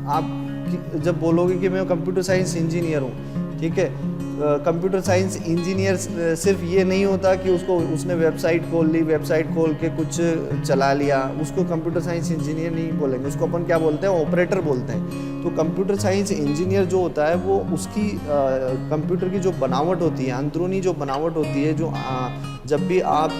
आप जब बोलोगे कि मैं कंप्यूटर साइंस इंजीनियर हूँ, ठीक है, कंप्यूटर साइंस इंजीनियर सिर्फ ये नहीं होता कि उसने वेबसाइट खोल ली, वेबसाइट खोल के कुछ चला लिया, उसको कंप्यूटर साइंस इंजीनियर नहीं बोलेंगे, उसको अपन क्या बोलते हैं, ऑपरेटर बोलते हैं। तो कंप्यूटर साइंस इंजीनियर जो होता है वो उसकी कंप्यूटर की जो बनावट होती है, अंदरूनी जो बनावट होती है, जो जब भी आप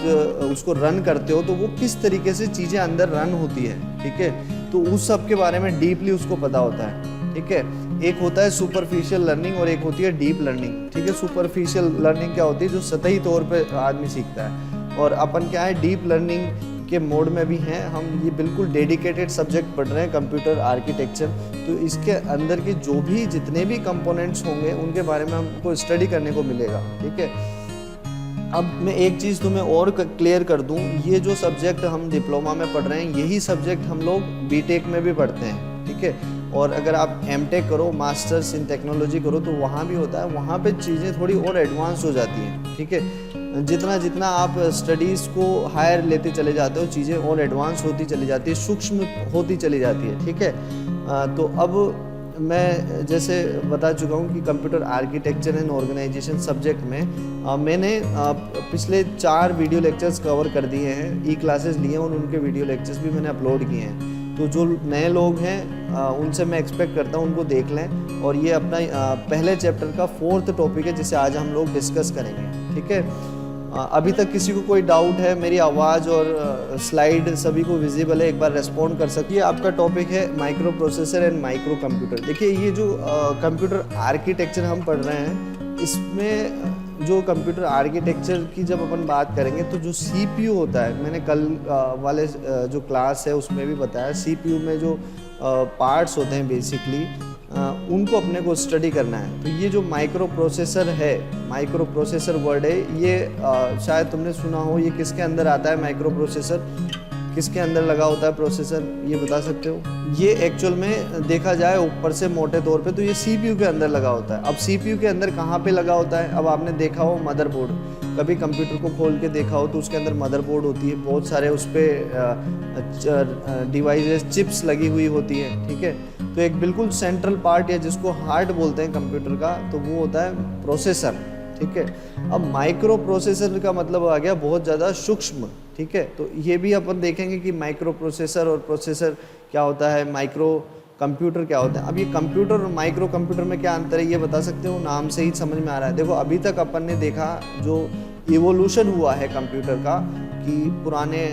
उसको रन करते हो तो वो किस तरीके से चीज़ें अंदर रन होती है, ठीक है, तो उस सब के बारे में डीपली उसको पता होता है, ठीक है। एक होता है सुपरफिशियल लर्निंग और एक होती है डीप लर्निंग, ठीक है। सुपरफिशियल लर्निंग क्या होती है, जो सतही तौर पे आदमी सीखता है, और अपन क्या है, डीप लर्निंग के मोड में भी हैं हम। ये बिल्कुल डेडिकेटेड सब्जेक्ट पढ़ रहे हैं, कंप्यूटर आर्किटेक्चर। तो इसके अंदर के जो भी जितने भी कंपोनेंट्स होंगे उनके बारे में हमको स्टडी करने को मिलेगा, ठीक है। अब मैं एक चीज़ तुम्हें और क्लियर कर दूं, ये जो सब्जेक्ट हम डिप्लोमा में पढ़ रहे हैं यही सब्जेक्ट हम लोग बीटेक में भी पढ़ते हैं, ठीक है। और अगर आप एमटेक करो, मास्टर्स इन टेक्नोलॉजी करो, तो वहाँ भी होता है, वहाँ पे चीज़ें थोड़ी और एडवांस हो जाती हैं, ठीक है। जितना जितना आप स्टडीज़ को हायर लेते चले जाते हो, चीज़ें और एडवांस होती चली जाती है, सूक्ष्म होती चली जाती है, ठीक है। तो अब मैं जैसे बता चुका हूँ कि computer architecture and organization subject में मैंने पिछले 4 वीडियो लेक्चर्स कवर कर दिए हैं, ई क्लासेस लिए हैं, और उनके वीडियो लेक्चर्स भी मैंने अपलोड किए हैं। तो जो नए लोग हैं उनसे मैं एक्सपेक्ट करता हूँ उनको देख लें, और ये अपना पहले चैप्टर का 4th टॉपिक है जिसे आज हम लोग डिस्कस करेंगे, ठीक है। अभी तक किसी को कोई डाउट है, मेरी आवाज़ और स्लाइड सभी को विजिबल है, एक बार रेस्पॉन्ड कर सकती है। आपका टॉपिक है micro processor and micro computer. देखिए, ये जो कंप्यूटर आर्किटेक्चर हम पढ़ रहे हैं, इसमें जो कंप्यूटर आर्किटेक्चर की जब अपन बात करेंगे तो जो CPU होता है, मैंने कल वाले जो क्लास है उसमें भी बताया, CPU में जो पार्ट्स होते हैं बेसिकली उनको अपने को स्टडी करना है। तो ये जो माइक्रो प्रोसेसर है, माइक्रो प्रोसेसर वर्ड है, ये शायद तुमने सुना हो, ये किसके अंदर आता है माइक्रो प्रोसेसर, किसके अंदर लगा होता है प्रोसेसर, ये बता सकते हो? ये एक्चुअल में देखा जाए ऊपर से मोटे तौर पे तो ये CPU के अंदर लगा होता है। अब CPU के अंदर कहाँ पे लगा होता है? अब आपने देखा हो मदरबोर्ड, कभी कंप्यूटर को खोल के देखा हो तो उसके अंदर मदरबोर्ड होती है, बहुत सारे उस पर डिवाइसेस, चिप्स लगी हुई होती है, ठीक है। तो एक बिल्कुल सेंट्रल पार्ट या जिसको हार्ट बोलते हैं कंप्यूटर का, तो वो होता है प्रोसेसर, ठीक है। अब माइक्रो प्रोसेसर का मतलब आ गया बहुत ज़्यादा सूक्ष्म, ठीक है। तो ये भी अपन देखेंगे कि माइक्रो प्रोसेसर और प्रोसेसर क्या होता है, माइक्रो कंप्यूटर क्या होता है। अब ये कंप्यूटर और माइक्रो कंप्यूटर में क्या अंतर है, ये बता सकते हो? नाम से ही समझ में आ रहा है। देखो, अभी तक अपन ने देखा जो इवोल्यूशन हुआ है कंप्यूटर का, कि पुराने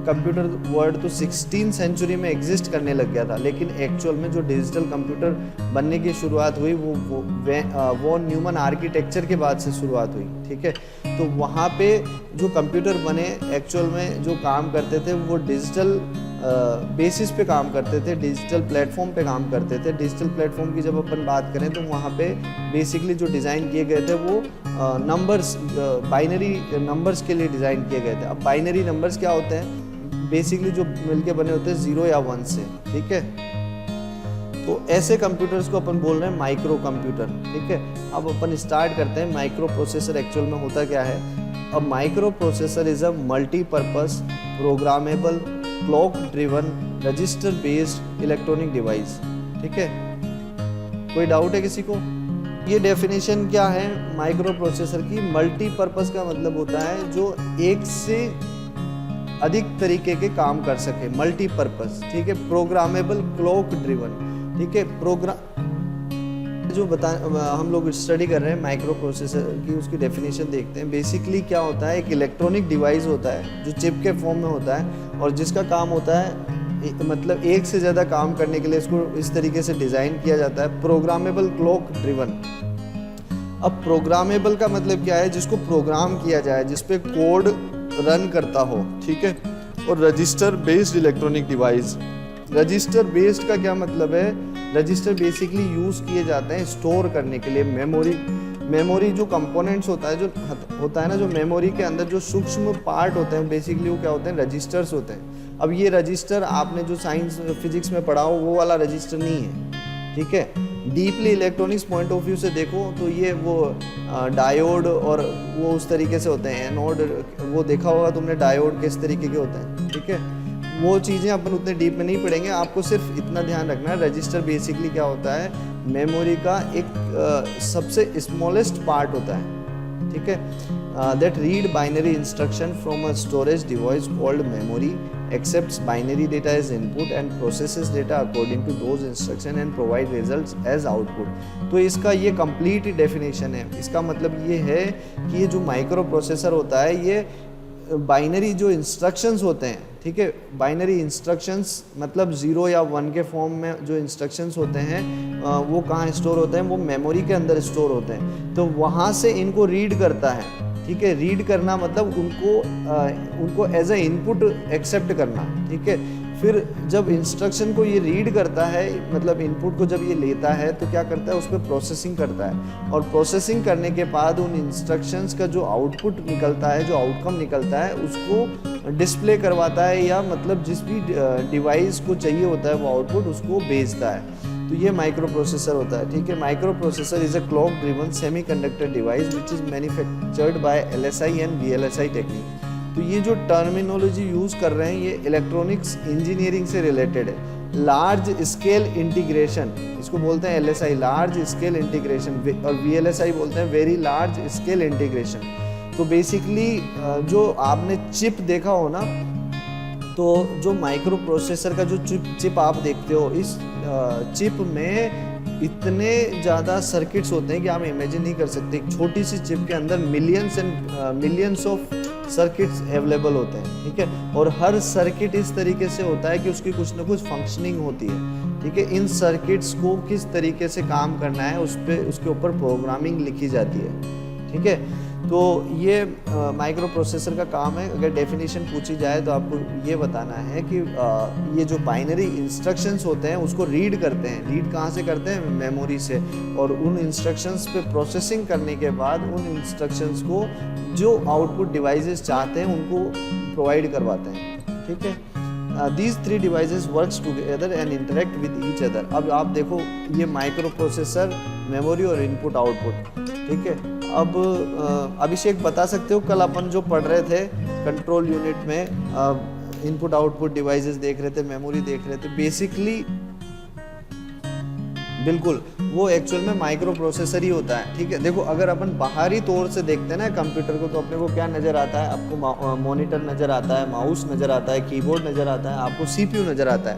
कंप्यूटर वर्ड तो 16वीं सेंचुरी में एग्जिस्ट करने लग गया था, लेकिन एक्चुअल में जो डिजिटल कंप्यूटर बनने की शुरुआत हुई वो न्यूमन आर्किटेक्चर के बाद से शुरुआत हुई, ठीक है। तो वहाँ पे जो कंप्यूटर बने एक्चुअल में जो काम करते थे वो डिजिटल बेसिस पे काम करते थे, डिजिटल प्लेटफॉर्म पे काम करते थे। डिजिटल प्लेटफॉर्म की जब अपन बात करें तो वहाँ पे बेसिकली जो डिज़ाइन किए गए थे वो नंबर्स, बाइनरी नंबर्स के लिए डिज़ाइन किए गए थे। अब बाइनरी नंबर्स क्या होते हैं? बेसिकली जो मिलके बने होते हैं 0 या 1 से, ठीक है। तो ऐसे कंप्यूटर्स को अपन बोल रहे हैं माइक्रो कंप्यूटर, ठीक है। अब अपन स्टार्ट करते हैं माइक्रो प्रोसेसर एक्चुअल में होता क्या है। अब micro processor is a multipurpose programmable clock driven register based electronic device, ठीक है। कोई डाउट है किसी को? ये डेफिनेशन क्या है माइक्रो प्रोसेसर की? मल्टीपर्पस का मतलब होता है जो एक से अधिक तरीके के काम कर सके, मल्टीपर्पस, ठीक है। प्रोग्रामेबल क्लॉक ड्रिवन, ठीक है। जो हम लोग स्टडी कर रहे हैं माइक्रो प्रोसेसर की, उसकी डेफिनेशन देखते हैं। बेसिकली क्या होता है, एक इलेक्ट्रॉनिक डिवाइस होता है जो चिप के फॉर्म में होता है और जिसका काम होता है मतलब एक से ज़्यादा काम करने के लिए इसको इस तरीके से डिज़ाइन किया जाता है, प्रोग्रामेबल क्लॉक ड्रिवन। अब प्रोग्रामेबल का मतलब क्या है? जिसको प्रोग्राम किया जाए, जिस पे कोड रन करता हो, ठीक है। और register based electronic device. Register based का क्या मतलब है? रजिस्टर बेसिकली यूज़ किए जाते हैं स्टोर करने के लिए मेमोरी जो कंपोनेंट्स होता है, जो होता है ना, जो मेमोरी के अंदर जो सूक्ष्म पार्ट होते हैं बेसिकली वो क्या होते हैं? रजिस्टर्स होते हैं। अब ये रजिस्टर आपने जो साइंस फिजिक्स में पढ़ा हो वो वाला रजिस्टर नहीं है, ठीक है। Deeply electronics point of view से देखो तो ये वो डायोड और वो उस तरीके से होते हैं, एनोड, वो देखा होगा तुमने डायोड किस तरीके के होते हैं, ठीक है। वो चीज़ें अपन उतने डीप में नहीं पढ़ेंगे, आपको सिर्फ इतना ध्यान रखना है। रजिस्टर बेसिकली क्या होता है, मेमोरी का एक सबसे स्मॉलेस्ट पार्ट होता है, ठीक है, that read binary instruction from a storage device called memory, accepts binary data as input and processes data according to those instruction and provide results as output। तो इसका ये complete definition है। इसका मतलब ये है कि ये जो माइक्रो प्रोसेसर होता है ये बाइनरी जो इंस्ट्रक्शंस होते हैं, ठीक है, बाइनरी इंस्ट्रक्शंस मतलब 0 या 1 के फॉर्म में जो इंस्ट्रक्शंस होते हैं वो कहाँ स्टोर होते हैं, वो मेमोरी के अंदर स्टोर होते हैं। तो वहाँ से इनको रीड करता है, ठीक है। रीड करना मतलब उनको एज ए इनपुट एक्सेप्ट करना, ठीक है। फिर जब इंस्ट्रक्शन को ये रीड करता है, मतलब इनपुट को जब ये लेता है तो क्या करता है, उस पर प्रोसेसिंग करता है, और प्रोसेसिंग करने के बाद उन इंस्ट्रक्शंस का जो आउटपुट निकलता है, जो आउटकम निकलता है, उसको डिस्प्ले करवाता है, या मतलब जिस भी डिवाइस को चाहिए होता है वो आउटपुट उसको भेजता है। तो ये माइक्रो प्रोसेसर होता है, ठीक है। Micro processor is a clock driven semiconductor device which is manufactured by LSI and VLSI technique. तो ये जो टर्मिनोलॉजी यूज़ कर रहे हैं ये इलेक्ट्रॉनिक्स इंजीनियरिंग से रिलेटेड है। लार्ज स्केल इंटीग्रेशन इसको बोलते हैं LSI, लार्ज स्केल इंटीग्रेशन, और VLSI बोलते हैं वेरी लार्ज स्केल इंटीग्रेशन। तो बेसिकली जो आपने चिप देखा हो ना, तो जो माइक्रो प्रोसेसर का जो चिप आप देखते हो, इस चिप में इतने ज़्यादा सर्किट्स होते हैं कि आप इमेजिन नहीं कर सकते। एक छोटी सी चिप के अंदर millions and millions of circuits available होते हैं, ठीक है। और हर सर्किट इस तरीके से होता है कि उसकी कुछ ना कुछ फंक्शनिंग होती है, ठीक है। इन सर्किट्स को किस तरीके से काम करना है उसके ऊपर प्रोग्रामिंग लिखी जाती है, ठीक है। तो ये माइक्रो प्रोसेसर का काम है। अगर डेफिनेशन पूछी जाए तो आपको ये बताना है कि ये जो बाइनरी इंस्ट्रक्शंस होते हैं उसको रीड करते हैं। रीड कहाँ से करते हैं, मेमोरी से, और उन इंस्ट्रक्शंस पे प्रोसेसिंग करने के बाद उन इंस्ट्रक्शंस को जो आउटपुट डिवाइसेस चाहते हैं उनको प्रोवाइड करवाते हैं, ठीक है। These three devices works together and interact with each other। अब आप देखो ये माइक्रो प्रोसेसर, मेमोरी और इनपुट आउटपुट, ठीक है। अब अभिषेक बता सकते हो, कल अपन जो पढ़ रहे थे कंट्रोल यूनिट में इनपुट आउटपुट डिवाइसेस देख रहे थे, मेमोरी देख रहे थे, बेसिकली बिल्कुल वो एक्चुअल में माइक्रो प्रोसेसर ही होता है, ठीक है। देखो अगर अपन बाहरी तौर से देखते हैं ना कंप्यूटर को, तो अपने को क्या नज़र आता है, आपको मॉनिटर नज़र आता है, माउस नज़र आता है, कीबोर्ड नज़र आता है, आपको CPU नज़र आता है।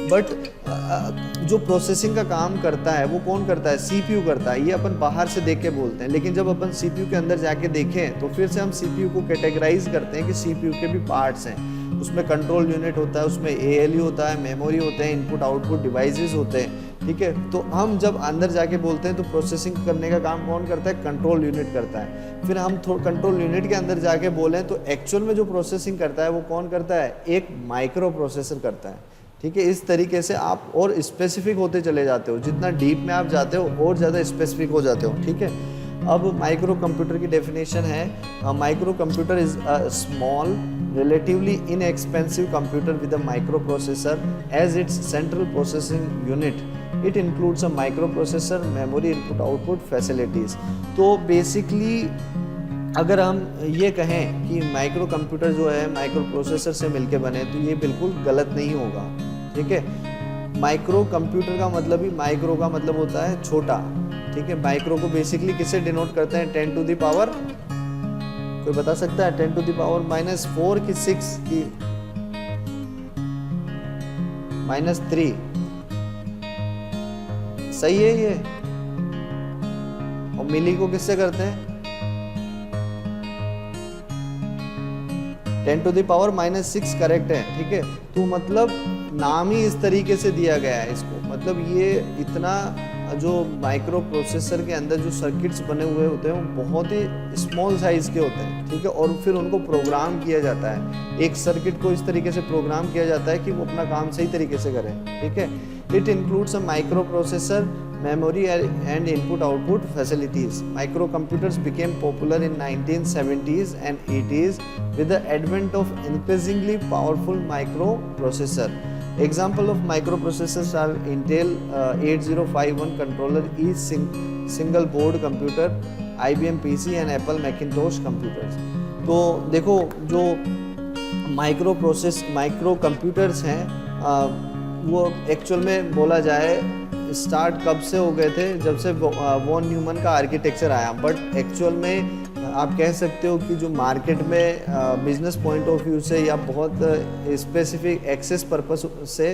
बट जो प्रोसेसिंग का काम करता है वो कौन करता है, CPU करता है। ये अपन बाहर से देख के बोलते हैं, लेकिन जब अपन CPU के अंदर जाके देखें तो फिर से हम CPU को कैटेगराइज करते हैं कि CPU के भी पार्ट्स हैं। उसमें कंट्रोल यूनिट होता है, उसमें ALU होता है, मेमोरी होते हैं, इनपुट आउटपुट डिवाइसेस होते हैं, ठीक है। तो हम जब अंदर जाके बोलते हैं तो प्रोसेसिंग करने का काम कौन करता है, कंट्रोल यूनिट करता है। फिर हम कंट्रोल यूनिट के अंदर जाके बोलें तो एक्चुअल में जो प्रोसेसिंग करता है वो कौन करता है, एक माइक्रो प्रोसेसर करता है, ठीक है। इस तरीके से आप और स्पेसिफिक होते चले जाते हो, जितना डीप में आप जाते हो और ज़्यादा स्पेसिफिक हो जाते हो, ठीक है। अब माइक्रो कंप्यूटर की डेफिनेशन है, micro computer is a small relatively inexpensive computer with a microprocessor as its central processing unit. It includes a microprocessor, memory, input output facilities। तो basically अगर हम ये कहें कि माइक्रो कंप्यूटर जो है माइक्रो प्रोसेसर से मिलके बने तो ये बिल्कुल गलत नहीं होगा, ठीक है। माइक्रो कंप्यूटर का मतलब ही, माइक्रो का मतलब होता है छोटा, ठीक है। माइक्रो को बेसिकली किससे डिनोट करते हैं, 10 to the power, कोई बता सकता है 10 to the power -4 की 6 की -3, सही है ये। और मिली को किससे करते हैं, 10 to the power -6 करेक्ट है, ठीक है। तो मतलब नाम ही इस तरीके से दिया गया है इसको, मतलब ये इतना जो माइक्रो प्रोसेसर के अंदर जो सर्किट्स बने हुए होते हैं वो बहुत ही स्मॉल साइज़ के होते हैं, ठीक है। और फिर उनको प्रोग्राम किया जाता है, एक सर्किट को इस तरीके से प्रोग्राम किया जाता है कि वो अपना काम सही तरीके से करें, ठीक है। It includes a micro processor, memory and input output facilities. Microcomputers became popular in 1970s and 80s with the advent of increasingly powerful microprocessor. Example of microprocessors are Intel 8051 controller, single board computer, IBM PC and Apple Macintosh computers. तो देखो जो micro computers हैं, वो actual में बोला जाए start कब से हो गए थे, जब से वॉन न्यूमन का आर्किटेक्चर आया। बट एक्चुअल में आप कह सकते हो कि जो मार्केट में बिजनेस पॉइंट ऑफ व्यू से या बहुत स्पेसिफिक एक्सेस पर्पस से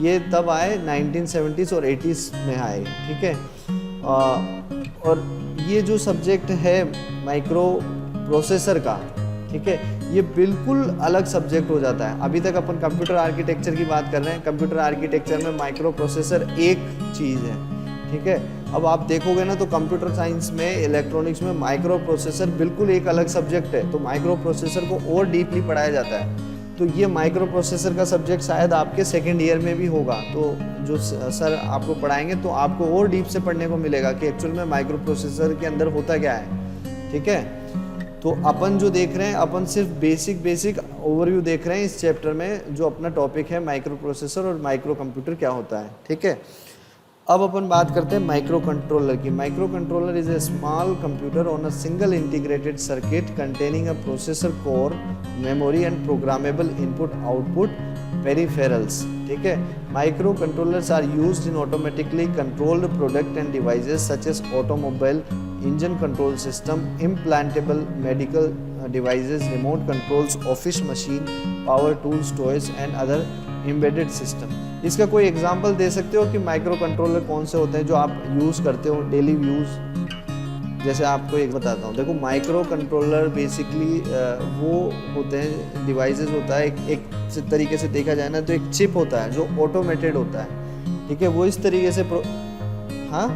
ये तब आए 1970s और 80s में आए, ठीक है। और ये जो सब्जेक्ट है माइक्रो प्रोसेसर का, ठीक है, ये बिल्कुल अलग सब्जेक्ट हो जाता है। अभी तक अपन कंप्यूटर आर्किटेक्चर की बात कर रहे हैं, कंप्यूटर आर्किटेक्चर में माइक्रो प्रोसेसर एक चीज़ है, ठीक है। अब आप देखोगे ना तो कंप्यूटर साइंस में, इलेक्ट्रॉनिक्स में माइक्रो प्रोसेसर बिल्कुल एक अलग सब्जेक्ट है, तो माइक्रो प्रोसेसर को और डीपली पढ़ाया जाता है। तो ये माइक्रो प्रोसेसर का सब्जेक्ट शायद आपके सेकेंड ईयर में भी होगा, तो जो सर आपको पढ़ाएंगे तो आपको और डीप से पढ़ने को मिलेगा कि एक्चुअल में माइक्रो प्रोसेसर के अंदर होता क्या है, ठीक है। तो अपन जो देख रहे हैं, अपन सिर्फ बेसिक ओवरव्यू देख रहे हैं इस चैप्टर में। जो अपना टॉपिक है माइक्रो प्रोसेसर और माइक्रो कंप्यूटर क्या होता है, ठीक है। अब अपन बात करते हैं माइक्रो कंट्रोलर की। Micro controller is a small computer on a single integrated circuit containing a processor core, memory and programmable input output peripherals, ठीक है। Micro controllers are used in automatically controlled product and devices such as automobile, engine control system, implantable medical devices, remote controls, office machine, power tools, toys and other embedded system. इसका कोई example दे सकते हो कि micro controller कौन से होते हैं जो आप यूज़ करते हो डेली यूज़? जैसे आपको एक बताता हूँ, देखो माइक्रो कंट्रोलर बेसिकली वो होते हैं, डिवाइसेस होता है, एक तरीके से देखा जाए ना तो एक चिप होता है जो ऑटोमेटेड होता है, ठीक है। वो इस तरीके से हाँ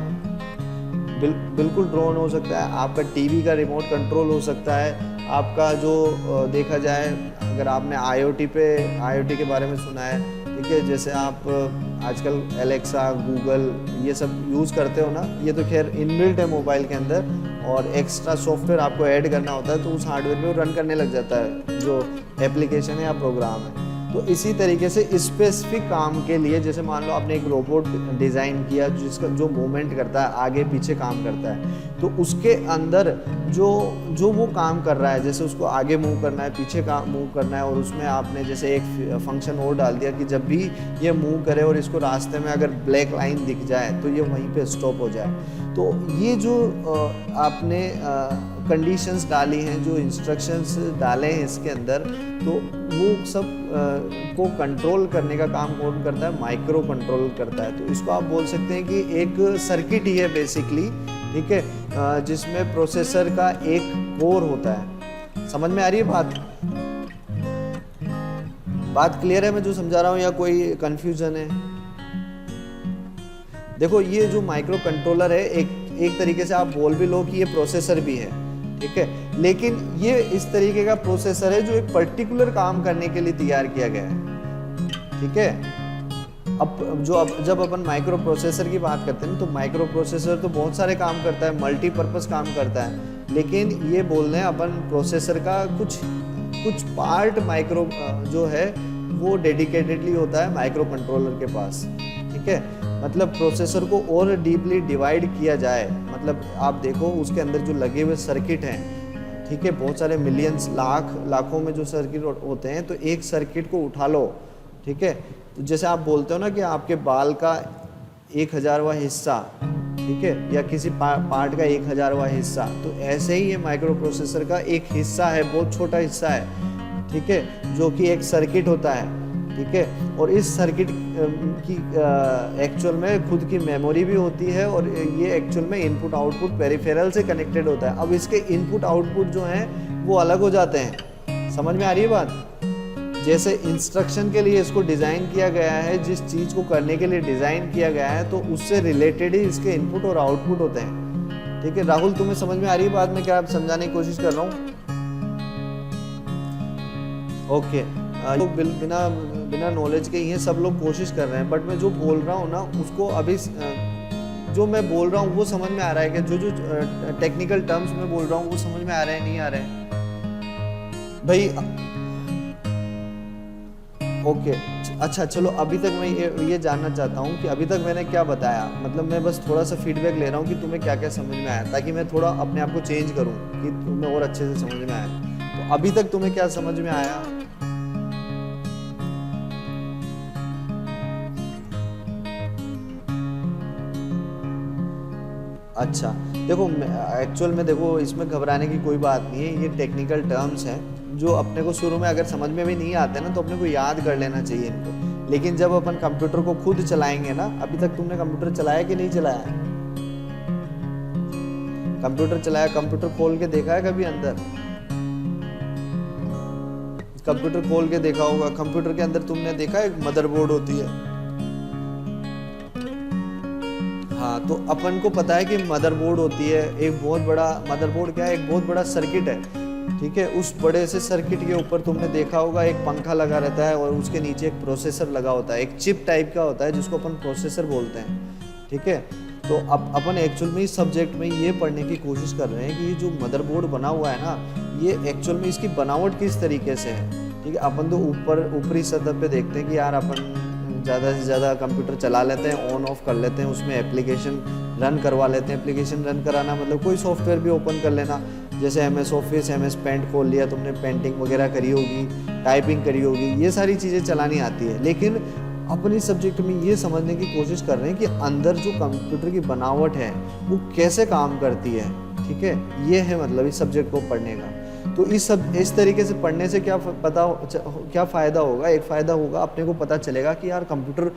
बिल्कुल ड्रोन हो सकता है, आपका टीवी का रिमोट कंट्रोल हो सकता है, आपका जो देखा जाए अगर आपने आईओटी के बारे में सुना है, ठीक है, जैसे आप आजकल एलेक्सा, गूगल ये सब यूज़ करते हो ना, ये तो खैर इनबिल्ट है मोबाइल के अंदर, और एक्स्ट्रा सॉफ्टवेयर आपको ऐड करना होता है तो उस हार्डवेयर में वो रन करने लग जाता है जो एप्लीकेशन है या प्रोग्राम है। तो इसी तरीके से स्पेसिफिक काम के लिए, जैसे मान लो आपने एक रोबोट डिज़ाइन किया जिसका जो मूवमेंट करता है, आगे पीछे काम करता है, तो उसके अंदर जो वो काम कर रहा है, जैसे उसको आगे मूव करना है, पीछे का मूव करना है, और उसमें आपने जैसे एक फंक्शन और डाल दिया कि जब भी ये मूव करे और इसको रास्ते में अगर ब्लैक लाइन दिख जाए तो ये वहीं पे स्टॉप हो जाए। तो ये जो आपने कंडीशंस डाली हैं, जो इंस्ट्रक्शंस डाले हैं इसके अंदर, तो वो सब को कंट्रोल करने का काम कौन करता है? माइक्रो कंट्रोल करता है। तो इसको आप बोल सकते हैं कि एक सर्किट ही है बेसिकली, ठीक है, जिसमें प्रोसेसर का एक कोर होता है। समझ में आ रही है बात क्लियर है मैं जो समझा रहा हूँ, या कोई कंफ्यूजन है? देखो ये जो माइक्रो कंट्रोलर है, एक तरीके से आप बोल भी लो कि ये प्रोसेसर भी है, ठीक है, लेकिन ये इस तरीके का प्रोसेसर है जो एक पर्टिकुलर काम करने के लिए तैयार किया गया है, ठीक है। जब अपन माइक्रो प्रोसेसर की बात करते हैं तो माइक्रो प्रोसेसर तो बहुत सारे काम करता है, मल्टीपर्पज़ काम करता है, लेकिन ये बोल रहे हैं अपन प्रोसेसर का कुछ पार्ट माइक्रो जो है वो डेडिकेटेडली होता है माइक्रो कंट्रोलर के पास, ठीक है। मतलब प्रोसेसर को और डीपली डिवाइड किया जाए, मतलब आप देखो उसके अंदर जो लगे हुए सर्किट हैं, ठीक है, बहुत सारे मिलियंस, लाखों में जो सर्किट होते हैं, तो एक सर्किट को उठा लो, ठीक है। तो जैसे आप बोलते हो ना कि आपके बाल का 1000वां हिस्सा, ठीक है, या किसी पार्ट का 1000वां हिस्सा, तो ऐसे ही ये माइक्रो प्रोसेसर का एक हिस्सा है, बहुत छोटा हिस्सा है, ठीक है, जो कि एक सर्किट होता है, ठीक है। और इस सर्किट की एक्चुअल में खुद की मेमोरी भी होती है, और ये एक्चुअल में इनपुट आउटपुट पेरिफेरल से कनेक्टेड होता है। अब इसके इनपुट आउटपुट जो हैं वो अलग हो जाते हैं। समझ में आ रही है बात? जैसे इंस्ट्रक्शन के लिए इसको डिज़ाइन किया गया है, जिस चीज़ को करने के लिए डिज़ाइन किया गया है, तो उससे रिलेटेड ही इसके इनपुट और आउटपुट होते हैं, ठीक है। राहुल, तुम्हें समझ में आ रही है बात में क्या आप समझाने की कोशिश कर रहा हूँ? ओके, बिना नॉलेज के ये सब लोग कोशिश कर रहे हैं, बट मैं जो बोल रहा हूँ ना उसको अभी जो मैं बोल रहा हूँ वो समझ में आ रहा है क्या? जो टेक्निकल टर्म्स में बोल रहा हूँ वो समझ में आ रहे हैं, नहीं आ रहे हैं भाई? ओके, अच्छा चलो, अभी तक मैं ये जानना चाहता हूँ कि अभी तक मैंने क्या बताया, मतलब मैं बस थोड़ा सा फीडबैक ले रहा हूँ कि तुम्हें क्या क्या समझ में आया, ताकि मैं थोड़ा अपने आप को चेंज करूँ कि तुम्हें और अच्छे से समझ में आए। तो अभी तक तुम्हें क्या समझ में आया? अच्छा, देखो एक्चुअल में देखो इसमें घबराने की कोई बात नहीं है, ये टेक्निकल टर्म्स हैं जो अपने को शुरू में अगर समझ में भी नहीं आते ना तो अपने को याद कर लेना चाहिए इनको। लेकिन जब अपन कंप्यूटर को खुद चलाएंगे ना, अभी तक तुमने कंप्यूटर चलाया कि नहीं चलाया? कंप्यूटर चलाया, कंप्यूटर खोल के देखा है कभी अंदर? कंप्यूटर खोल के देखा होगा, कंप्यूटर के अंदर तुमने देखा एक मदरबोर्ड होती है। हाँ, तो अपन को पता है कि मदरबोर्ड होती है, एक बहुत बड़ा मदरबोर्ड क्या है, एक बहुत बड़ा सर्किट है, ठीक है। उस बड़े से सर्किट के ऊपर तुमने देखा होगा एक पंखा लगा रहता है और उसके नीचे एक प्रोसेसर लगा होता है, एक चिप टाइप का होता है जिसको अपन प्रोसेसर बोलते हैं, ठीक है। तो अब अपन एक्चुअल में इस सब्जेक्ट में ये पढ़ने की कोशिश कर रहे हैं कि ये जो मदरबोर्ड बना हुआ है ना, ये एक्चुअल में इसकी बनावट किस तरीके से है, ठीक है। अपन तो ऊपरी सतह पे देखते हैं कि यार अपन ज़्यादा से ज़्यादा कंप्यूटर चला लेते हैं, ऑन ऑफ कर लेते हैं, उसमें एप्लीकेशन रन करवा लेते हैं। एप्लीकेशन रन कराना मतलब कोई सॉफ्टवेयर भी ओपन कर लेना, जैसे MS ऑफिस, MS पेंट खोल लिया तुमने, पेंटिंग वगैरह करी होगी, टाइपिंग करी होगी, ये सारी चीज़ें चलानी आती है। लेकिन अपन इस सब्जेक्ट में ये समझने की कोशिश कर रहे हैं कि अंदर जो कंप्यूटर की बनावट है वो कैसे काम करती है, ठीक है। ये है मतलब इस सब्जेक्ट को पढ़ने का। तो इस तरीके से पढ़ने से क्या फ़ायदा होगा? एक फ़ायदा होगा, अपने को पता चलेगा कि यार कंप्यूटर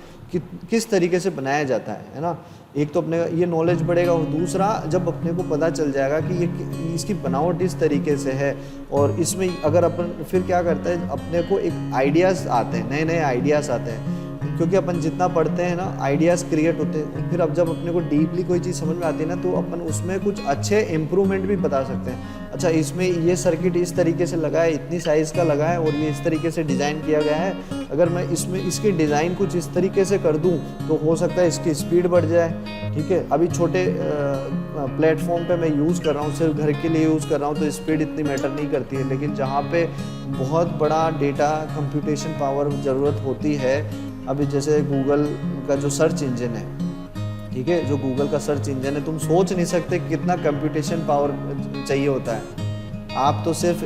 किस तरीके से बनाया जाता है ना। एक तो अपने ये नॉलेज बढ़ेगा, और दूसरा जब अपने को पता चल जाएगा कि ये इसकी बनावट इस तरीके से है, और इसमें अगर अपन फिर क्या करता है, अपने को एक आइडियाज़ आते हैं, नए नए आइडियाज़ आते हैं, क्योंकि अपन जितना पढ़ते हैं ना आइडियाज़ क्रिएट होते हैं। फिर अब जब अपने को डीपली कोई चीज़ समझ में आती है ना, तो अपन उसमें कुछ अच्छे इम्प्रूवमेंट भी बता सकते हैं। अच्छा, इसमें ये सर्किट इस तरीके से लगा है, इतनी साइज़ का लगा है, और ये इस तरीके से डिज़ाइन किया गया है। अगर मैं इसमें इसकी डिज़ाइन कुछ इस तरीके से कर दूं तो हो सकता है इसकी स्पीड बढ़ जाए, ठीक है। अभी छोटे प्लेटफॉर्म पे मैं यूज़ कर रहा हूँ, सिर्फ घर के लिए यूज़ कर रहा हूँ, तो स्पीड इतनी मैटर नहीं करती है। लेकिन जहाँ पे बहुत बड़ा डेटा कंप्यूटेशन पावर ज़रूरत होती है, अभी जैसे गूगल का जो सर्च इंजन है, ठीक है, जो गूगल का सर्च इंजन है, तुम सोच नहीं सकते कितना कंप्यूटेशन पावर चाहिए होता है। आप तो सिर्फ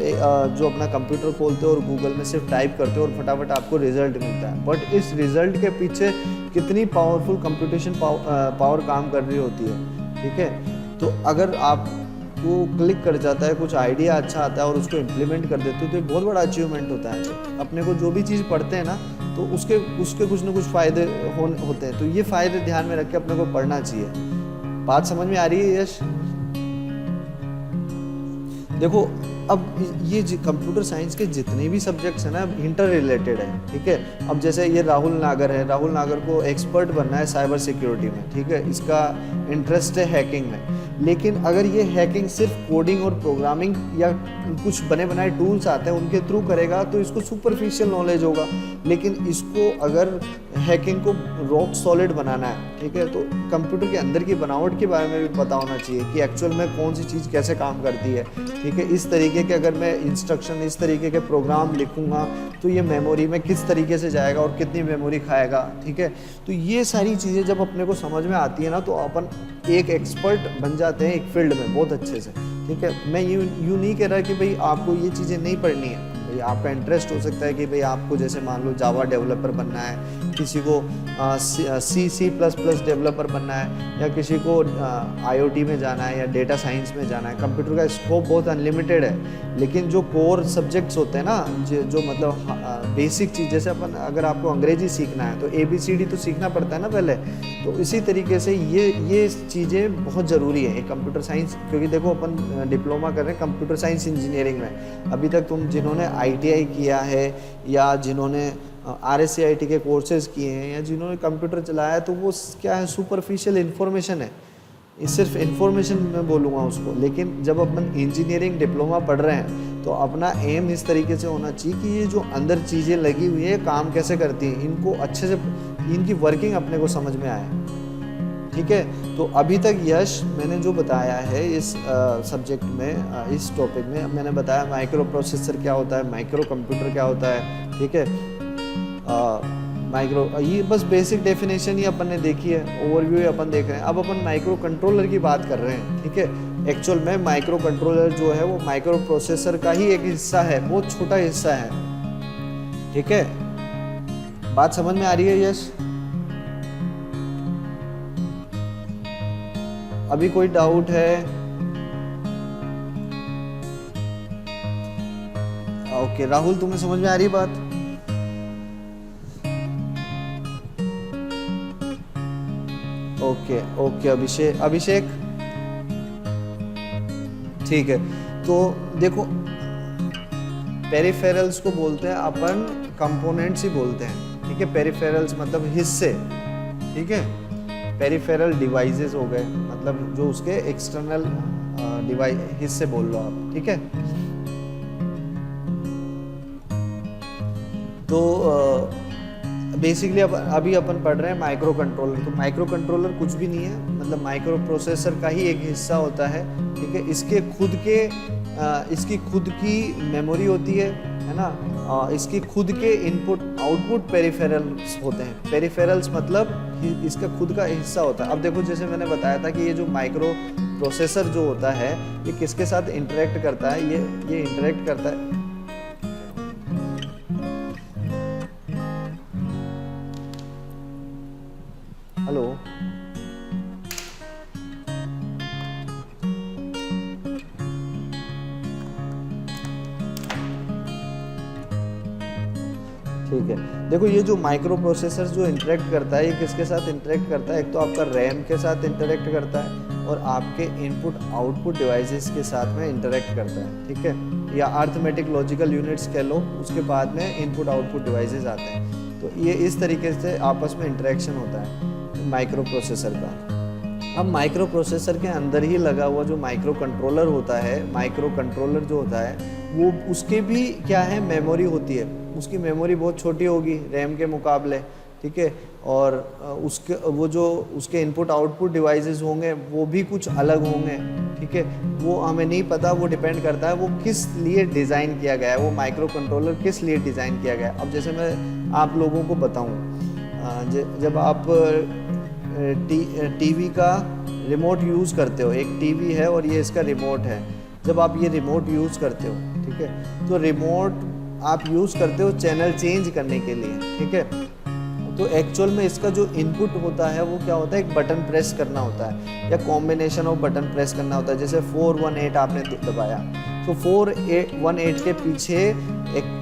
जो अपना कंप्यूटर खोलते हो और गूगल में सिर्फ टाइप करते हो और फटाफट आपको रिजल्ट मिलता है, बट इस रिजल्ट के पीछे कितनी पावरफुल कंप्यूटेशन पावर काम कर रही होती है, ठीक है। तो अगर आपको क्लिक कर जाता है, कुछ आइडिया अच्छा आता है और उसको इम्प्लीमेंट कर देते हो, तो एक बहुत बड़ा अचीवमेंट होता है। अपने को जो भी चीज़ पढ़ते हैं ना, तो उसके कुछ ना कुछ फ़ायदे होते हैं। तो ये फ़ायदे ध्यान में रख के अपने को पढ़ना चाहिए। बात समझ में आ रही है यश? देखो, अब ये कंप्यूटर साइंस के जितने भी सब्जेक्ट्स हैं ना, इंटर रिलेटेड है, ठीक है। अब जैसे ये राहुल नागर है, राहुल नागर को एक्सपर्ट बनना है साइबर सिक्योरिटी में, ठीक है, इसका इंटरेस्ट है हैकिंग में। लेकिन अगर ये हैकिंग सिर्फ कोडिंग और प्रोग्रामिंग या कुछ बने बनाए टूल्स आते हैं उनके थ्रू करेगा तो इसको सुपरफिशियल नॉलेज होगा। लेकिन इसको अगर हैकिंग को रॉक सॉलिड बनाना है, ठीक है, तो कंप्यूटर के अंदर की बनावट के बारे में भी पता होना चाहिए कि एक्चुअल में कौन सी चीज़ कैसे काम करती है, ठीक है। इस तरीके के अगर मैं इंस्ट्रक्शन, इस तरीके के प्रोग्राम लिखूंगा तो ये मेमोरी में किस तरीके से जाएगा और कितनी मेमोरी खाएगा, ठीक है। तो ये सारी चीज़ें जब अपने को समझ में आती है ना, तो अपन एक एक्सपर्ट बन जाते हैं एक फील्ड में बहुत अच्छे से, ठीक है। मैं यूँ नहीं कह रहा कि भाई आपको ये चीज़ें नहीं पढ़नी है, भाई आपका इंटरेस्ट हो सकता है कि भाई आपको जैसे मान लो जावा डेवलपर बनना है, किसी को C++ डेवलपर बनना है, या किसी को IoT में जाना है या डेटा साइंस में जाना है। कंप्यूटर का स्कोप बहुत अनलिमिटेड है, लेकिन जो कोर सब्जेक्ट्स होते हैं ना, जो मतलब बेसिक चीज़, जैसे अपन अगर आपको अंग्रेजी सीखना है तो ABCD तो सीखना पड़ता है ना पहले, तो इसी तरीके से ये चीज़ें बहुत ज़रूरी है कंप्यूटर साइंस। क्योंकि देखो अपन डिप्लोमा कर रहे हैं कंप्यूटर साइंस इंजीनियरिंग में। अभी तक तुम जिन्होंने ITI किया है या जिन्होंने RSCIT के कोर्सेज किए हैं या जिन्होंने कंप्यूटर चलाया है, तो वो क्या है, सुपरफिशियल इन्फॉर्मेशन है, ये सिर्फ इन्फॉर्मेशन मैं बोलूँगा उसको। लेकिन जब अपन इंजीनियरिंग डिप्लोमा पढ़ रहे हैं तो अपना एम इस तरीके से होना चाहिए कि ये जो अंदर चीज़ें लगी हुई है काम कैसे करती हैं, इनको अच्छे से इनकी वर्किंग अपने को समझ में आए, ठीक है। तो अभी तक यश मैंने जो बताया है इस सब्जेक्ट में, इस टॉपिक में मैंने बताया माइक्रो प्रोसेसर क्या होता है, माइक्रो कंप्यूटर क्या होता है, ठीक है। माइक्रो, ये बस बेसिक डेफिनेशन ही अपन ने देखी है, ओवरव्यू अपन देख रहे हैं। अब अपन माइक्रो कंट्रोलर की बात कर रहे हैं, ठीक है। एक्चुअल में माइक्रो कंट्रोलर जो है वो माइक्रो प्रोसेसर का ही एक हिस्सा है, बहुत छोटा हिस्सा है, ठीक है। बात समझ में आ रही है यश? अभी कोई डाउट है? ओके राहुल, तुम्हें समझ में आ रही बात? ओके ओके अभिषेक ठीक है। तो देखो, पेरिफेरल्स को बोलते हैं अपन, कंपोनेंट्स ही बोलते हैं, ठीक है। पेरिफेरल्स मतलब हिस्से, ठीक है। पेरिफेरल डिवाइसेस हो गए, मतलब जो उसके एक्सटर्नल डिवाइस हिस्से बोल लो आप, ठीक है। तो बेसिकली अभी अपन पढ़ रहे हैं माइक्रो कंट्रोलर। तो माइक्रो कंट्रोलर कुछ भी नहीं है, मतलब माइक्रो प्रोसेसर का ही एक हिस्सा होता है, ठीक है। इसकी खुद की मेमोरी होती है ना। इसकी खुद के इनपुट आउटपुट पेरिफेरल्स होते हैं। पेरिफेरल्स मतलब इसका खुद का हिस्सा होता है। अब देखो, जैसे मैंने बताया था कि ये जो माइक्रो प्रोसेसर जो होता है, ये किसके साथ इंटरेक्ट करता है? ये इंटरेक्ट करता है, हेलो, ठीक है। देखो, ये जो माइक्रो प्रोसेसर जो इंटरेक्ट करता है, ये किसके साथ इंटरेक्ट करता है? एक तो आपका रैम के साथ इंटरेक्ट करता है और आपके इनपुट आउटपुट डिवाइसेस के साथ में इंटरेक्ट करता है, ठीक है। या अर्थमेटिक लॉजिकल यूनिट्स कह लो, उसके बाद में इनपुट आउटपुट डिवाइसेस आते हैं। तो ये इस तरीके से आपस में इंटरेक्शन होता है माइक्रो प्रोसेसर का। अब माइक्रो प्रोसेसर के अंदर ही लगा हुआ जो माइक्रो कंट्रोलर होता है, माइक्रो कंट्रोलर जो होता है वो, उसके भी क्या है, मेमोरी होती है। उसकी मेमोरी बहुत छोटी होगी रैम के मुकाबले, ठीक है। और उसके इनपुट आउटपुट डिवाइसेस होंगे वो भी कुछ अलग होंगे, ठीक है। वो हमें नहीं पता, वो डिपेंड करता है वो किस लिए डिज़ाइन किया गया है, वो माइक्रो कंट्रोलर किस लिए डिज़ाइन किया गया है। अब जैसे मैं आप लोगों को बताऊँ, जब आप टीवी का रिमोट यूज़ करते हो, एक टीवी है और ये इसका रिमोट है। जब आप ये रिमोट यूज़ करते हो, ठीक है, तो रिमोट आप यूज़ करते हो चैनल चेंज करने के लिए, ठीक है। तो एक्चुअल में इसका जो इनपुट होता है वो क्या होता है, एक बटन प्रेस करना होता है या कॉम्बिनेशन ऑफ बटन प्रेस करना होता है। जैसे 418 आपने दबाया, तो 418 के पीछे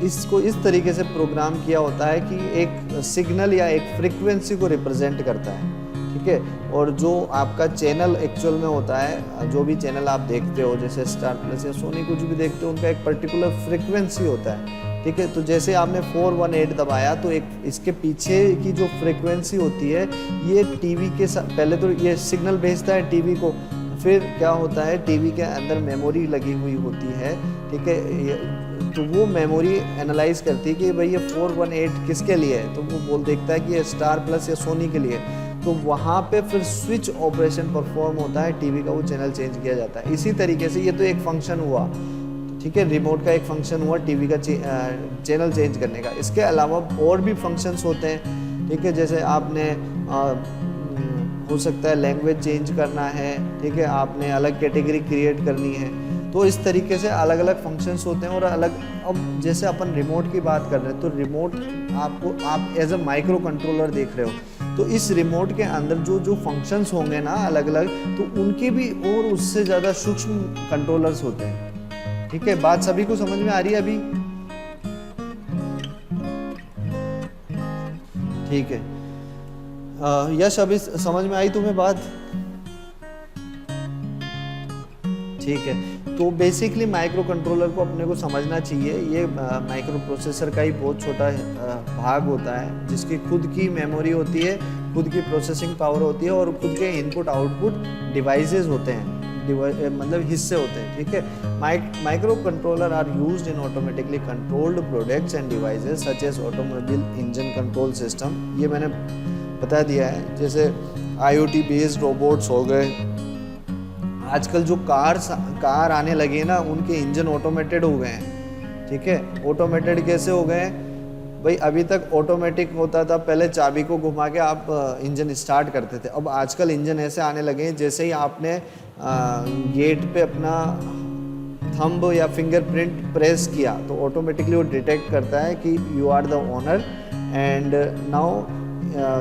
इसको इस तरीके से प्रोग्राम किया होता है कि एक सिग्नल या एक फ्रीक्वेंसी को रिप्रेजेंट करता है, ठीक है। और जो आपका चैनल एक्चुअल में होता है, जो भी चैनल आप देखते हो, जैसे स्टार प्लस या सोनी कुछ भी देखते हो, उनका एक पर्टिकुलर फ्रीक्वेंसी होता है, ठीक है। तो जैसे आपने 418 दबाया तो एक इसके पीछे की जो फ्रीक्वेंसी होती है, ये टीवी के साथ पहले तो ये सिग्नल भेजता है टीवी को, फिर क्या होता है, टीवी के अंदर मेमोरी लगी हुई होती है, ठीक है। तो वो मेमोरी एनालाइज करती है कि भाई ये 418 किसके लिए है, तो वो बोल देखता है कि ये स्टार प्लस या सोनी के लिए। तो वहाँ पे फिर स्विच ऑपरेशन परफॉर्म होता है, टीवी का वो चैनल चेंज किया जाता है। इसी तरीके से ये तो एक फंक्शन हुआ, ठीक है, रिमोट का एक फंक्शन हुआ टीवी का चैनल चेंज करने का। इसके अलावा और भी फंक्शंस होते हैं, ठीक है। जैसे आपने हो सकता है लैंग्वेज चेंज करना है, ठीक है, आपने अलग कैटेगरी क्रिएट करनी है। तो इस तरीके से अलग अलग फंक्शंस होते हैं और अलग। अब जैसे अपन रिमोट की बात कर रहे हैं, तो रिमोट आप एज अ माइक्रो कंट्रोलर देख रहे हो, तो इस रिमोट के अंदर जो फंक्शंस होंगे ना अलग अलग, तो उनके भी और उससे ज़्यादा सूक्ष्म कंट्रोलर्स होते हैं, ठीक है। बात सभी को समझ में आ रही है अभी? ठीक है। यश, अभी समझ में आई तुम्हें बात? ठीक है। तो बेसिकली माइक्रो कंट्रोलर को अपने को समझना चाहिए, ये माइक्रो प्रोसेसर का ही बहुत छोटा भाग होता है, जिसकी खुद की मेमोरी होती है, खुद की प्रोसेसिंग पावर होती है और खुद के इनपुट आउटपुट डिवाइसेस होते हैं, मतलब हिस्से होते हैं, ठीक है। Micro controller are used in automatically controlled products and devices such as automobile engine control system. ये मैंने बता दिया है। जैसे IoT बेस्ड रोबोट्स हो गए, आजकल जो कार आने लगे ना, उनके इंजन ऑटोमेटेड हो गए हैं, ठीक है। ऑटोमेटेड कैसे हो गए भाई? अभी तक ऑटोमेटिक होता था, पहले चाबी को घुमा के आप इंजन स्टार्ट करते थे। अब आजकल इंजन ऐसे आने लगे हैं, जैसे ही आपने गेट पे अपना थंब या फिंगरप्रिंट प्रेस किया तो ऑटोमेटिकली वो डिटेक्ट करता है कि you are the owner and now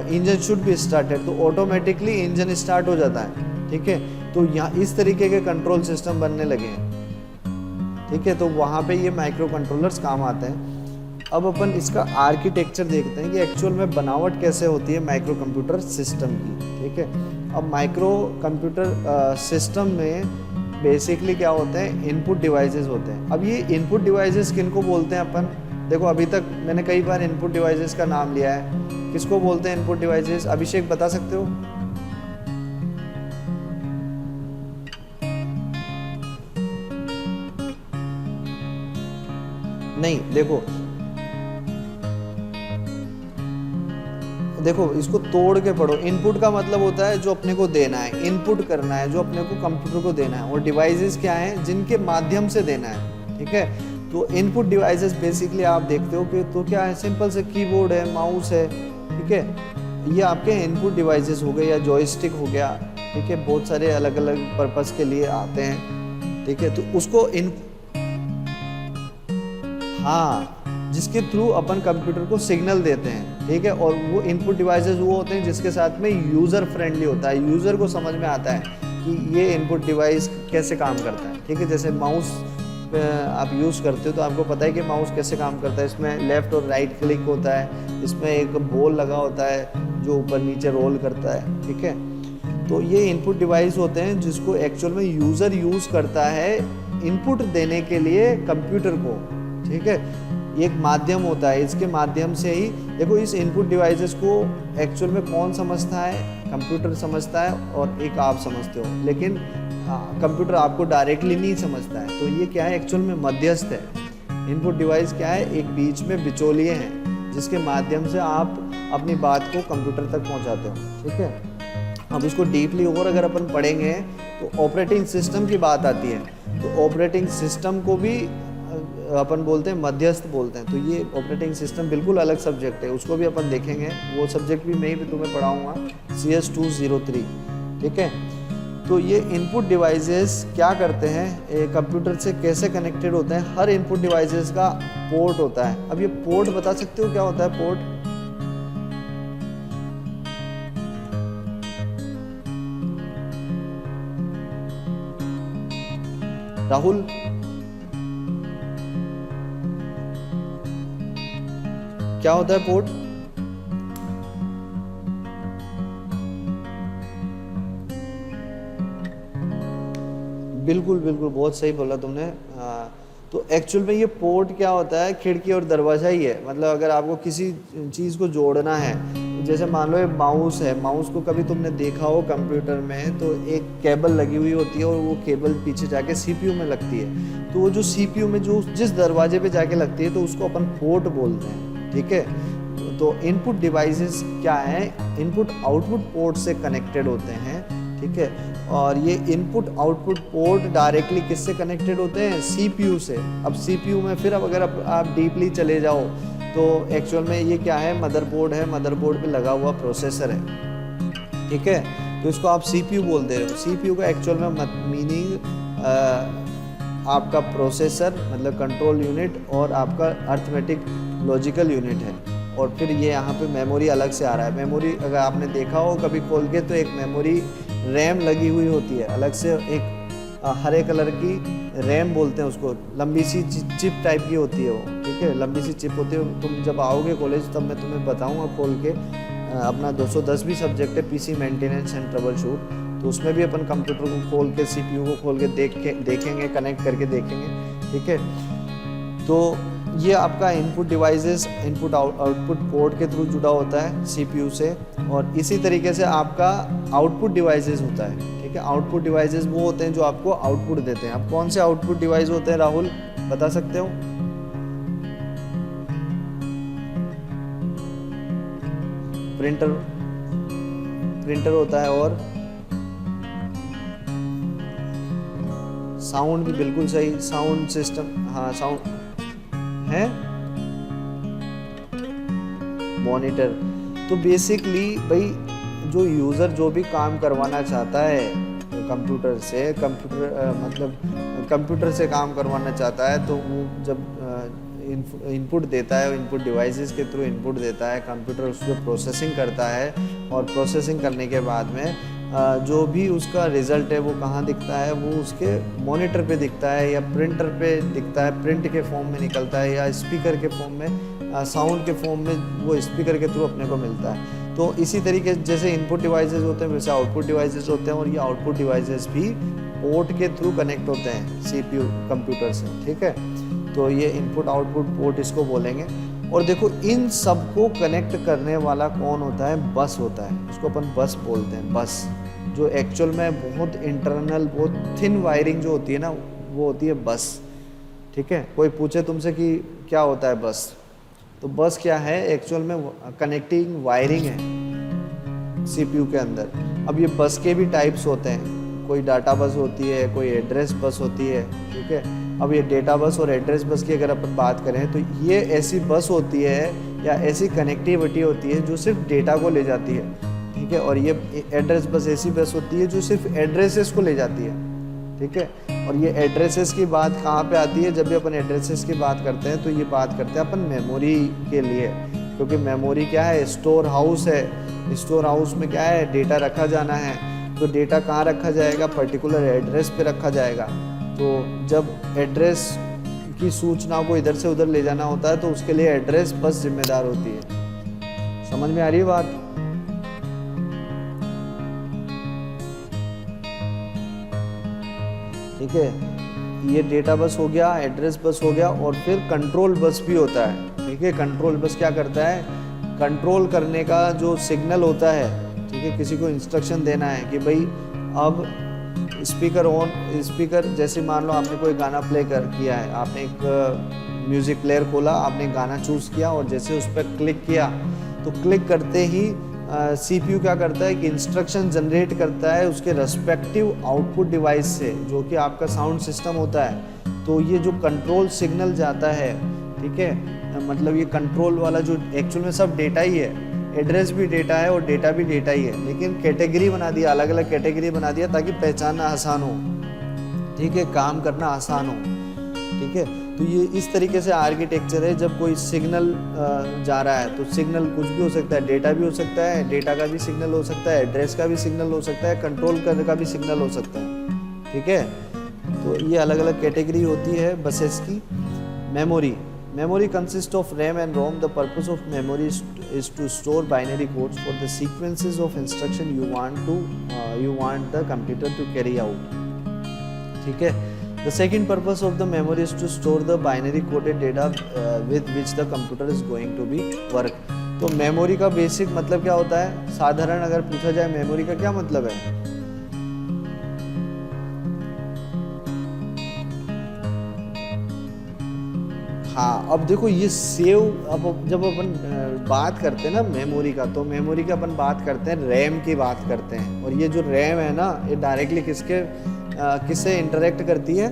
engine should be started, तो ऑटोमेटिकली इंजन स्टार्ट हो जाता है, ठीक है। तो यहाँ इस तरीके के कंट्रोल सिस्टम बनने लगे हैं, ठीक है। तो वहाँ पे ये माइक्रो कंट्रोलर्स काम आते हैं। अब अपन इसका आर्किटेक्चर देखते हैं कि एक्चुअल में बनावट कैसे होती है माइक्रो कंप्यूटर सिस्टम की, ठीक है। अब माइक्रो कंप्यूटर सिस्टम में बेसिकली क्या होते हैं, इनपुट डिवाइसेस होते हैं। अब ये इनपुट डिवाइसेस किनको बोलते हैं अपन, देखो अभी तक मैंने कई बार इनपुट डिवाइसेस का नाम लिया है, किसको बोलते हैं इनपुट डिवाइसेस? अभिषेक बता सकते हो? नहीं, देखो इसको तोड़ के पढ़ो। इनपुट का मतलब होता है जो अपने को देना है, इनपुट करना है, जो अपने को कंप्यूटर को देना है। और डिवाइसेस क्या हैं, जिनके माध्यम से देना है, ठीक है। तो इनपुट डिवाइसेस बेसिकली आप देखते हो कि तो क्या है, सिंपल से कीबोर्ड है, माउस है, ठीक है। ये आपके इनपुट डिवाइसेस हो गए, या जॉयस्टिक हो गया, ठीक है। बहुत सारे अलग अलग पर्पस के लिए आते हैं, ठीक है। तो उसको हाँ, जिसके थ्रू अपन कंप्यूटर को सिग्नल देते हैं, ठीक है। और वो इनपुट डिवाइसेस वो होते हैं जिसके साथ में यूज़र फ्रेंडली होता है, यूज़र को समझ में आता है कि ये इनपुट डिवाइस कैसे काम करता है, ठीक है। जैसे माउस आप यूज़ करते हो तो आपको पता है कि माउस कैसे काम करता है। इसमें लेफ़्ट और राइट क्लिक होता है, इसमें एक बॉल लगा होता है जो ऊपर नीचे रोल करता है, ठीक है। तो ये इनपुट डिवाइस होते हैं जिसको एक्चुअल में यूज़र यूज़ करता है इनपुट देने के लिए कंप्यूटर को, ठीक है। एक माध्यम होता है, इसके माध्यम से ही देखो इस इनपुट डिवाइसेस को एक्चुअल में कौन समझता है, कंप्यूटर समझता है और एक आप समझते हो, लेकिन कंप्यूटर आपको डायरेक्टली नहीं समझता है। तो ये क्या है, एक्चुअल में मध्यस्थ है। इनपुट डिवाइस क्या है, एक बीच में बिचौलिए हैं जिसके माध्यम से आप अपनी बात को कंप्यूटर तक पहुंचाते हो, ठीक है। अब इसको डीपली और अगर अपन पढ़ेंगे तो ऑपरेटिंग सिस्टम की बात आती है। तो ऑपरेटिंग सिस्टम को भी अपन बोलते हैं मध्यस्थ बोलते हैं। तो ये ऑपरेटिंग सिस्टम बिल्कुल अलग सब्जेक्ट है, उसको भी अपन देखेंगे। वो सब्जेक्ट भी मैं ही तुम्हें पढ़ाऊँगा, CS 203, ठीक है। तो ये इनपुट डिवाइसेस क्या करते हैं, कंप्यूटर से कैसे कनेक्टेड होते हैं। हर इनपुट डिवाइसेस का पोर्ट होता है। अब ये पोर्ट बता सकते हो क्या होता है पोर्ट? राहुल, क्या होता है पोर्ट? बिल्कुल बिल्कुल, बहुत सही बोला तुमने। तो एक्चुअल में ये पोर्ट क्या होता है, खिड़की और दरवाज़ा ही है। मतलब अगर आपको किसी चीज़ को जोड़ना है, जैसे मान लो ये माउस है, माउस को कभी तुमने देखा हो कंप्यूटर में तो एक केबल लगी हुई होती है और वो केबल पीछे जाके CPU में लगती है। तो वो जो CPU में जो जिस दरवाजे पे जाके लगती है तो उसको अपन पोर्ट बोलते हैं, ठीक है। तो इनपुट डिवाइसेस क्या है, इनपुट आउटपुट पोर्ट से कनेक्टेड होते हैं, ठीक है। और ये इनपुट आउटपुट पोर्ट डायरेक्टली किससे कनेक्टेड होते हैं, CPU से। अब CPU में फिर अब अगर आप डीपली चले जाओ तो एक्चुअल में ये क्या है, मदरबोर्ड है, मदरबोर्ड पे लगा हुआ प्रोसेसर है, ठीक है। तो इसको आप CPU बोल दे रहे हो। CPU का एक्चुअल में मीनिंग आपका प्रोसेसर मतलब कंट्रोल यूनिट और आपका अर्थमेटिक लॉजिकल यूनिट है। और फिर ये यहाँ पे मेमोरी अलग से आ रहा है। मेमोरी अगर आपने देखा हो कभी खोल के तो एक मेमोरी रैम लगी हुई होती है अलग से, एक हरे कलर की रैम बोलते हैं उसको, लंबी सी चिप टाइप की होती है वो, ठीक है। लंबी सी चिप होती है। तुम जब आओगे कॉलेज तब मैं तुम्हें बताऊँगा खोल के। अपना 210 भी सब्जेक्ट है, PC maintenance and trouble shoot, तो उसमें भी अपन कंप्यूटर को खोल के CPU को खोल के देखेंगे, कनेक्ट करके देखेंगे, ठीक है। तो ये आपका input devices input output port के थ्रू जुड़ा होता है CPU से। और इसी तरीके से आपका आउटपुट डिवाइसेस होता है, ठीक है। आउटपुट डिवाइसेस वो होते हैं जो आपको आउटपुट देते हैं। अब कौन से आउटपुट डिवाइस होते हैं राहुल, बता सकते हो? प्रिंटर होता है, और साउंड भी बिल्कुल सही, साउंड सिस्टम, हाँ साउंड है, मॉनिटर। तो बेसिकली भाई जो यूज़र जो भी काम करवाना चाहता है कंप्यूटर से, कंप्यूटर से काम करवाना चाहता है तो वो जब इनपुट देता है, इनपुट डिवाइसेस के थ्रू इनपुट देता है, कंप्यूटर उसको प्रोसेसिंग करता है और प्रोसेसिंग करने के बाद में जो भी उसका रिज़ल्ट है वो कहाँ दिखता है, वो उसके मॉनिटर पे दिखता है या प्रिंटर पे दिखता है, प्रिंट के फॉर्म में निकलता है या स्पीकर के फॉर्म में, साउंड के फॉर्म में वो स्पीकर के थ्रू अपने को मिलता है। तो इसी तरीके जैसे इनपुट डिवाइसेस होते हैं वैसे आउटपुट डिवाइसेस होते हैं, और ये आउटपुट डिवाइसेस भी पोर्ट के थ्रू कनेक्ट होते हैं CPU कंप्यूटर से, ठीक है। तो ये इनपुट आउटपुट पोर्ट इसको बोलेंगे। और देखो इन सबको कनेक्ट करने वाला कौन होता है, बस होता है, इसको अपन बस बोलते हैं। बस जो एक्चुअल में बहुत इंटरनल, बहुत थिन वायरिंग जो होती है ना, वो होती है बस, ठीक है। कोई पूछे तुमसे कि क्या होता है बस, तो बस क्या है, एक्चुअल में कनेक्टिंग वायरिंग है CPU के अंदर। अब ये बस के भी टाइप्स होते हैं, कोई डाटा बस होती है, कोई एड्रेस बस होती है, ठीक है। अब ये डेटा बस और एड्रेस बस की अगर अपन बात करें तो ये ऐसी बस होती है या ऐसी कनेक्टिविटी होती है जो सिर्फ डेटा को ले जाती है, ठीक है। और ये एड्रेस बस ऐसी बस होती है जो सिर्फ एड्रेसेस को ले जाती है, ठीक है। और ये एड्रेसेस की बात कहाँ पे आती है, जब भी अपन एड्रेसेस की बात करते हैं तो ये बात करते हैं अपन मेमोरी के लिए, क्योंकि मेमोरी क्या है, स्टोर हाउस है। स्टोर हाउस में क्या है, डेटा रखा जाना है, तो डेटा कहाँ रखा जाएगा, पर्टिकुलर एड्रेस पे रखा जाएगा। तो जब एड्रेस की सूचना को इधर से उधर ले जाना होता है तो उसके लिए एड्रेस बस जिम्मेदार होती है। समझ में आ रही है बात? ठीक है, ये डेटा बस हो गया, एड्रेस बस हो गया, और फिर कंट्रोल बस भी होता है, ठीक है। कंट्रोल बस क्या करता है, कंट्रोल करने का जो सिग्नल होता है, ठीक है। किसी को इंस्ट्रक्शन देना है कि भाई अब स्पीकर ऑन, स्पीकर जैसे मान लो आपने कोई गाना प्ले किया है, आपने एक म्यूज़िक प्लेयर खोला, आपने गाना चूज़ किया और जैसे उस पर क्लिक किया तो क्लिक करते ही CPU क्या करता है कि इंस्ट्रक्शन जनरेट करता है उसके रेस्पेक्टिव आउटपुट डिवाइस से, जो कि आपका साउंड सिस्टम होता है। तो ये जो कंट्रोल सिग्नल जाता है, ठीक है, मतलब ये कंट्रोल वाला जो एक्चुअल में सब डेटा ही है, एड्रेस भी डेटा है और डेटा भी डेटा ही है, लेकिन कैटेगरी बना दिया, अलग अलग कैटेगरी बना दिया ताकि पहचानना आसान हो, ठीक है, काम करना आसान हो, ठीक है। तो ये इस तरीके से आर्किटेक्चर है। जब कोई सिग्नल जा रहा है तो सिग्नल कुछ भी हो सकता है, डेटा भी हो सकता है, डेटा का भी सिग्नल हो सकता है, एड्रेस का भी सिग्नल हो सकता है, कंट्रोल करने का भी सिग्नल हो सकता है, ठीक है। तो ये अलग अलग कैटेगरी होती है बसेस की। Memory consists of RAM and ROM. The purpose of memory is to store binary codes for the sequences of instruction you want the computer to carry out. ठीक है. The second purpose of the memory is to store the binary coded data with which the computer is going to be work. तो memory का basic मतलब क्या होता है, साधारण अगर पूछा जाए मेमोरी का क्या मतलब है, हाँ। अब देखो ये सेव, अब जब अपन बात करते हैं ना मेमोरी का, तो मेमोरी की अपन बात करते हैं, रैम की बात करते हैं। और ये जो रैम है ना, ये डायरेक्टली किससे इंटरेक्ट करती है,